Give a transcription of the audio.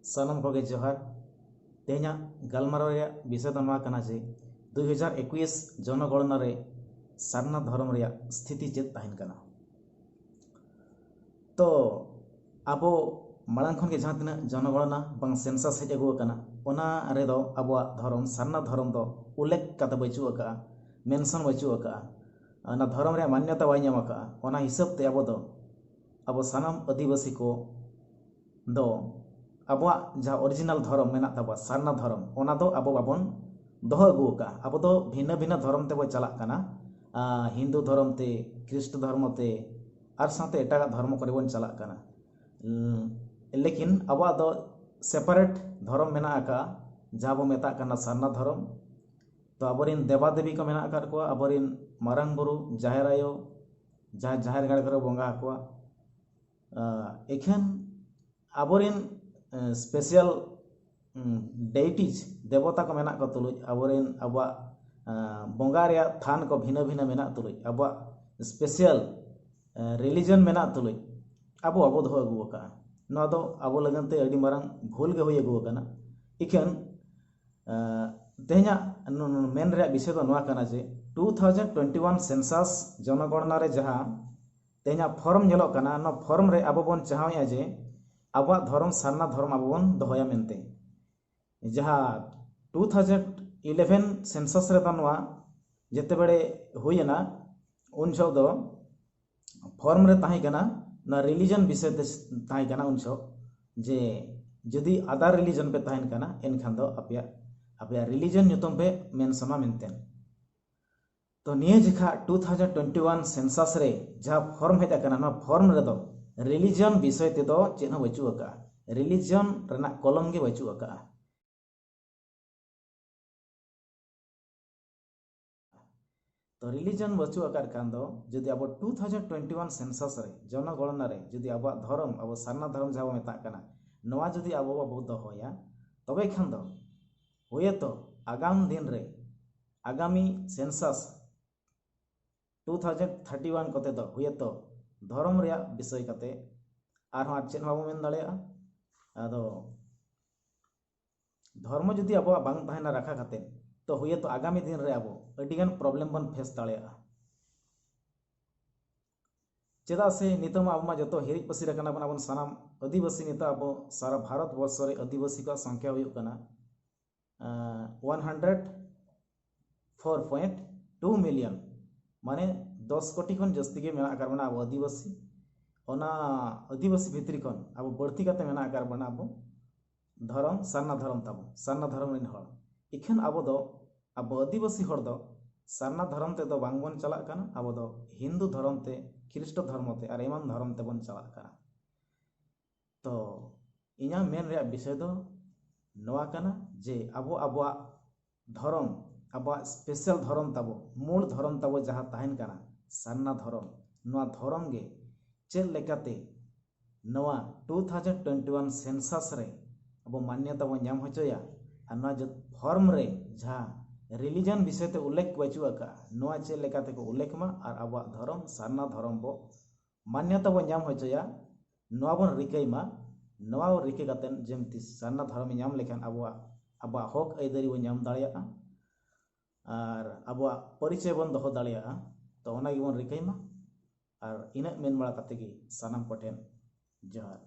सानम को जोहार तेना गलमाराव विषय दो जे 2021 जनगणना रे सारना धर्म रे स्थिति चेत तहन कना। तो आबो मांग खन के जहाँ तीन जनगणना बांग सेंसस हेज अगू कना ओना रे दो अब धर्म सारना धर्म दो उल्लेख कते बचू का मेंशन बचू का ना धर्म रे मान्यता बाय नाम का ओना हिसाब ते अब सानाम आदिवासी को दो अब जहाँ ओरिजिनल धर्म मेना तबा सारना धर्म ओना दो अब बाबन दोह अगू का अब दो भिन्न भिन्न धर्म ते बो चला कना हिंदू धर्म ते ख्रिस्ट धर्म ते और साथे एटा धर्म करे बन चला कना। लेकिन अब दो सेपरेट धर्म मेना का जहाँ बो मेता कना सारना धर्म। तो अबरिन देवा देवी को मेना कर को अबरिन मारंग बुरु जाहेर आयो जहाँ जाहेर गाड़ करे बंगा को एखन अबरिन स्पेशल डेइटीज देवता को मेना को तुलुज अबरिन अब बंगा रे थान को भिन्न भिन्न मेना तुलुज अब स्पेशल रिलीजन मेना तुलुज अब अब दो अगू का ना दो अब लगनते अड़ी मारंग भूल के हुई अगू कना। इखन तेहना मेन रे विषय दो नवा कना जे 2021 सेंसस जनगणना रे जहाँ तेहना फॉर्म नेलो कना ना फॉर्म रे अब बन चाहया जे अब धर्म सारना धर्म अब बन दोहया मेनते जहाँ 2011 सेंसस रे तनवा जेते बड़े हुईना उन छो दो फॉर्म रे ताही कना ना रिलीजन विषय ते ताही कना उन छो जे जदि अदर रिलीजन पे ताहन कना एनखान दो अपया रिलीजन नुतम पे मेंशना मेनते। तो निये जखा 2021 सेंसस रे जहाँ फॉर्म हेज कना ना फॉर्म रे दो रिलीजन विषय ते दो चेन हो बचू का रिलीजन रेना कलम के बचू का। तो रिलीजन बचू आकार कान दो जदि अब 2021 सेंसस रे जनगणना रे जदि अब धर्म अब सारना धर्म जहाँ मेता कना नवा जदि अब बाबू दोहया तबे खान दो हुए तो आगाम दिन रे आगामी सेंसस 2031 कते दो हुए तो धर्म रे विषय कते आर चेन बाबू मेन दाड़ेया आदो धर्म जदि अब बांग तहना रखा कते तो हुए तो आगामी दिन रे अब अडिगान प्रॉब्लम बन फेस दाड़ेया चेदा से नितम अब जो हिरिज पसी रकना बन अब सानाम आदिवासी नित अब सारा भारत वर्ष रे आदिवासी का संख्या हुई कना 104.2 मिलियन माने 10 कोटी खन जस्ती के मेना कर बना अब आदिवासी ओना आदिवासी भितरी खन अब बढ़ती कते मेना कर बना अब धर्म सारना धर्म तब सारना धर्म रेन हर इखन अब आदिवासी हर दो सारना धर्म ते दो बांग बन चला कना अब दो हिंदू धर्म ते ख्रिस्ट धर्म ते और एमान धर्म ते बन चला कना। तो इना मेन रे विषय दो नवा कना जे अब धर्म अब स्पेशल धर्म तब मूल धर्म तब जहाँ तहन कना सारना धर्म नवा धर्म गे चेल लेकाते नवा 2021 सेंसस रे अब मान्यता बन नाम होचोया और ना जो फॉर्म रे जहाँ रिलीजन विषय ते उल्लेख बचू का नवा चेल लेकाते को उल्लेख मा और अब धर्म सारना धर्म बो मान्यता बन नाम होचोया नवा बन रिकई मा नवा रिके कातेन जेमति सारना धर्म नाम लेखान अब हक आइदारी बन नाम दाड़िया और अब परिचय बन दोहो दाड़िया तो ओना गे बन रिकई मा और इना मेन बड़ा कते गे सानाम कोठेन जोहार।